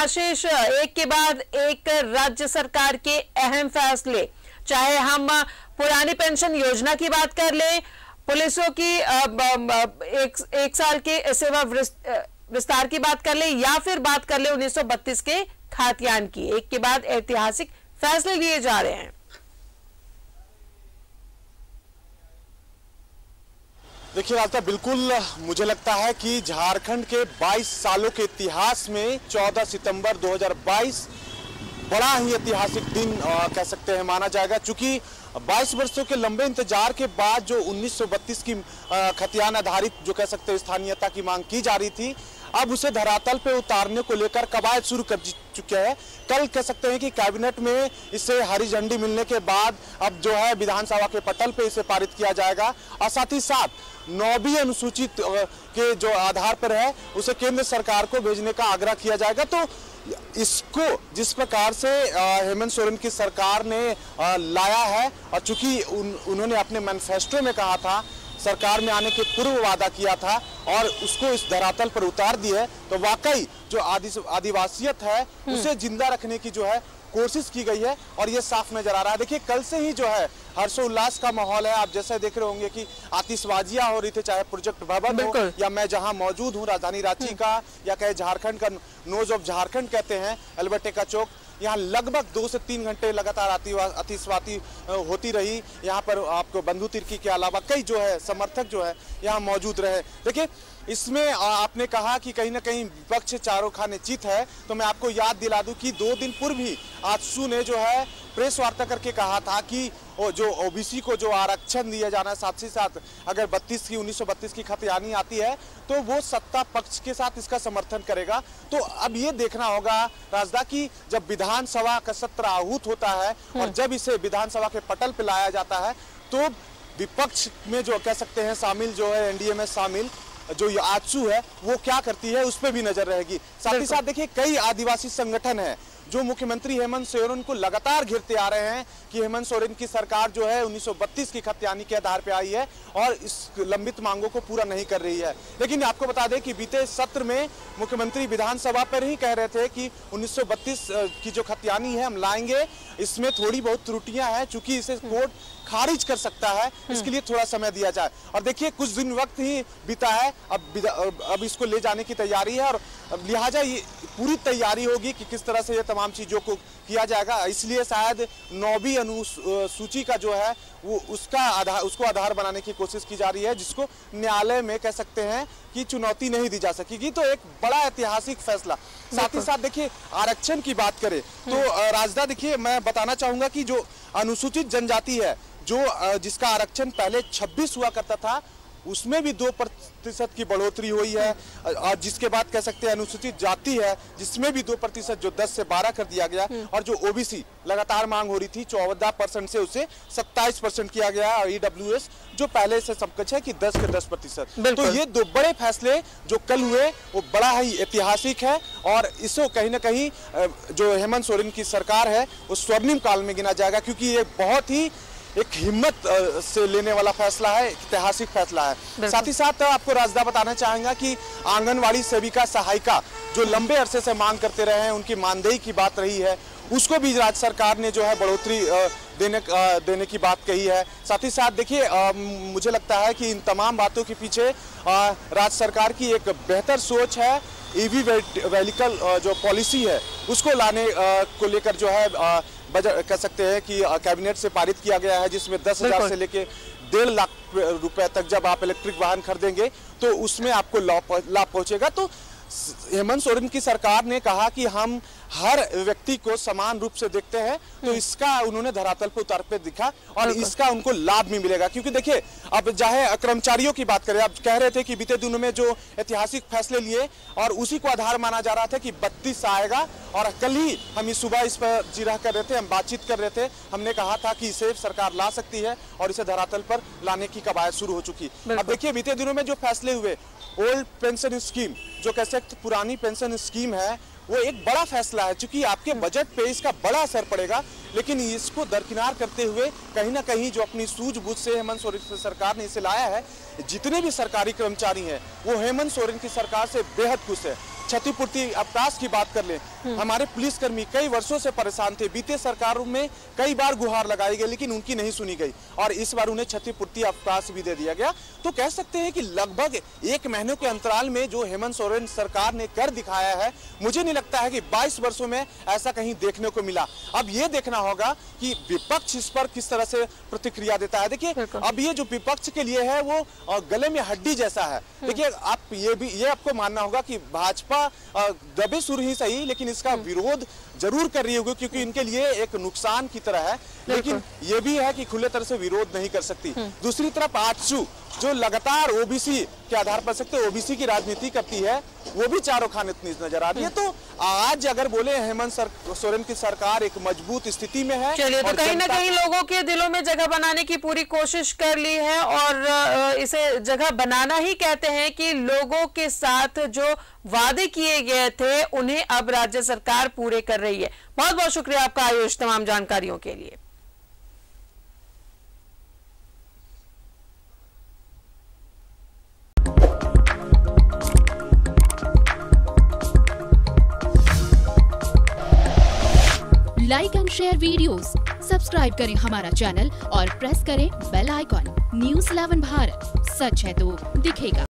आशीष, एक के बाद एक राज्य सरकार के अहम फैसले, चाहे हम पुरानी पेंशन योजना की बात कर लें, पुलिसों की एक साल के सेवा विस्तार की बात कर ले, या फिर बात कर ले 1932 के खातियान की, एक के बाद ऐतिहासिक फैसले लिए जा रहे हैं। देखिए रास्ता, बिल्कुल मुझे लगता है कि झारखंड के 22 सालों के इतिहास में 14 सितंबर 2022 बड़ा ही ऐतिहासिक दिन कह सकते हैं माना जाएगा, क्योंकि 22 वर्षों के लंबे इंतजार के बाद जो 1932 की खतियान आधारित जो कह सकते हैं स्थानीयता की मांग की जा रही थी, अब उसे धरातल पे उतारने को लेकर कवायद शुरू कर चुके हैं। कल कह सकते हैं कि कैबिनेट में इसे हरी झंडी मिलने के बाद अब जो है विधानसभा के पटल पे इसे पारित किया जाएगा, और साथ ही साथ 9वीं अनुसूचित के जो आधार पर है उसे केंद्र सरकार को भेजने का आग्रह किया जाएगा। तो इसको जिस प्रकार से हेमंत सोरेन की सरकार ने लाया है, और चूंकि उन्होंने अपने मैनिफेस्टो में कहा था, सरकार में आने के पूर्व वादा किया था और उसको इस धरातल पर उतार दिया है, तो वाकई जो आदिवासियत है उसे जिंदा रखने की जो है कोशिश की गई है, और ये साफ नजर आ रहा है। देखिए कल से ही जो है हर्षोल्लास का माहौल है। आप जैसे देख रहे होंगे कि आतिशबाजियां हो रही थी, चाहे प्रोजेक्ट भवन हो या मैं जहां मौजूद हूं राजधानी रांची का, या कहे झारखंड का नोज ऑफ झारखंड कहते हैं एल्बर्टे चौक, यहाँ लगभग 2 से 3 घंटे लगातार आतिशबाजी होती रही। यहाँ पर आपको बंधु तिर्की के अलावा कई जो है समर्थक जो है यहाँ मौजूद रहे। देखिए इसमें आपने कहा कि कहीं ना कहीं विपक्ष चारों खाने चित है, तो मैं आपको याद दिला दूं कि 2 दिन पूर्व ही आजसू ने जो है प्रेस वार्ता करके कहा था कि जो ओबीसी को जो आरक्षण दिया जाना है, साथ ही साथ अगर 1932 की खतियानी आती है तो वो सत्ता पक्ष के साथ इसका समर्थन करेगा। तो अब ये देखना होगा राजदा की जब विधानसभा का सत्र आहूत होता है और जब इसे विधानसभा के पटल पे लाया जाता है, तो विपक्ष में जो कह सकते हैं शामिल जो है एनडीए में शामिल जो आजसू है वो क्या करती है उस पर भी नजर रहेगी। साथ ही साथ देखिए कई आदिवासी संगठन है जो मुख्यमंत्री हेमंत सोरेन को लगातार घेरते आ रहे हैं कि हेमंत सोरेन की सरकार जो है 1932 की खतियानी के आधार पर आई है और इस लंबित मांगों को पूरा नहीं कर रही है। लेकिन आपको बता दें कि बीते सत्र में मुख्यमंत्री विधानसभा पर ही कह रहे थे कि 1932 की जो खतियानी है हम लाएंगे, इसमें थोड़ी बहुत त्रुटियां हैं, चूंकि इसे कोर्ट खारिज कर सकता है, इसके लिए थोड़ा समय दिया जाए। और देखिए कुछ दिन वक्त ही बीता है, अब इसको ले जाने की तैयारी है, और लिहाजा ये पूरी तैयारी होगी कि किस तरह से ये तमाम चीजों को किया जाएगा। इसलिए शायद 9वीं अनुसूची का जो है वो उसको आधार बनाने की कोशिश की जा रही है, जिसको न्यायालय में कह सकते हैं कि चुनौती नहीं दी जा सकेगी। तो एक बड़ा ऐतिहासिक फैसला। साथ ही साथ देखिए आरक्षण की बात करें तो राजदा, देखिए मैं बताना चाहूंगा कि जो अनुसूचित जनजाति है, जो जिसका आरक्षण पहले 26 हुआ करता था, उसमें भी 2% की बढ़ोतरी हुई है, और जिसके बाद कह सकते हैं अनुसूचित जाति है जिसमें भी 2% जो 10 से 12 कर दिया गया, और जो ओबीसी लगातार मांग हो रही थी 14% से उसे 27% किया गया, और ईडब्ल्यूएस जो पहले से समकक्ष है कि 10 के 10%। तो ये 2 बड़े फैसले जो कल हुए वो बड़ा ही ऐतिहासिक है, और इसको कहीं ना कहीं जो हेमंत सोरेन की सरकार है वो स्वर्णिम काल में गिना जाएगा, क्योंकि ये बहुत ही एक हिम्मत से लेने वाला फैसला है, ऐतिहासिक फैसला है। साथ ही साथ आपको राजदा बताना चाहेंगे कि आंगनवाड़ी सेविका सहायिका जो लंबे अरसे से मांग करते रहे हैं, उनकी मानदेय की बात रही है, उसको भी राज्य सरकार ने जो है बढ़ोतरी देने की बात कही है। साथ ही साथ देखिए मुझे लगता है कि इन तमाम बातों के पीछे राज्य सरकार की एक बेहतर सोच है। ईवी व्हीकल जो पॉलिसी है उसको लाने को लेकर जो है बजट कह सकते हैं कि कैबिनेट से पारित किया गया है, जिसमें 10,000 से लेके 1.5 लाख रुपए तक जब आप इलेक्ट्रिक वाहन खरीदेंगे तो उसमें आपको लाभ पहुंचेगा। तो हेमंत सोरेन की सरकार ने कहा कि हम हर व्यक्ति को समान रूप से देखते हैं, तो इसका उन्होंने धरातल पर उतार पे दिखा और इसका उनको लाभ भी मिलेगा। क्योंकि देखिए अब चाहे कर्मचारियों की बात करें, आप कह रहे थे कि बीते दिनों में जो ऐतिहासिक फैसले लिए और उसी को आधार माना जा रहा था कि 32 आएगा, और कल ही हम सुबह इस पर जिरह कर रहे थे, हम बातचीत कर रहे थे, हमने कहा था कि इसे सरकार ला सकती है और इसे धरातल पर लाने की कवायद शुरू हो चुकी। अब देखिए बीते दिनों में जो फैसले हुए, ओल्ड पेंशन स्कीम जो कह सकते पुरानी पेंशन स्कीम है, वो एक बड़ा फैसला है, क्योंकि आपके बजट पे इसका बड़ा असर पड़ेगा। लेकिन इसको दरकिनार करते हुए कहीं ना कहीं जो अपनी सूझबूझ से हेमंत सोरेन सरकार ने इसे लाया है, जितने भी सरकारी कर्मचारी हैं वो हेमंत सोरेन की सरकार से बेहद खुश है। क्षतिपूर्ति अवकाश की बात कर ले, हमारे पुलिसकर्मी कई वर्षों से परेशान थे। बीते सरकारों में कई बार गुहार लगाई गई लेकिन उनकी नहीं सुनी गई और इस बार उन्हें क्षतिपूर्ति अवकाश भी दे दिया गया। तो कह सकते हैं कि लगभग 1 महीने के अंतराल में जो हेमंत सोरेन सरकार ने कर दिखाया है, मुझे नहीं लगता है कि 22 वर्षों में ऐसा कहीं देखने को मिला। अब ये देखना होगा कि विपक्ष इस पर किस तरह से प्रतिक्रिया देता है। देखिए अब ये जो विपक्ष के लिए है वो गले में हड्डी जैसा है। देखिए आप ये आपको मानना होगा कि भाजपा दबे सुर ही सही लेकिन इसका विरोध जरूर कर रही होगी क्योंकि इनके लिए एक नुकसान की तरह है, लेकिन ये भी है कि खुले तरह से विरोध नहीं कर सकती। दूसरी तरफ आजसू जो लगातार ओबीसी के आधार पर सकते ओबीसी की राजनीति करती है, वो भी चारों खाने नजर आ रही है। तो आज अगर बोले हेमंत सोरेन की सरकार एक मजबूत स्थिति में है, चलिए तो कहीं ना कहीं लोगों के दिलों में जगह बनाने की पूरी कोशिश कर ली है और इसे जगह बनाना ही कहते हैं कि लोगों के साथ जो वादे किए गए थे उन्हें अब राज्य सरकार पूरे कर रही है। बहुत बहुत शुक्रिया आपका आयुष तमाम जानकारियों के लिए। Like and share videos, subscribe करें हमारा चैनल और प्रेस करें बेल आइकॉन। न्यूज़ 11 भारत, सच है तो दिखेगा।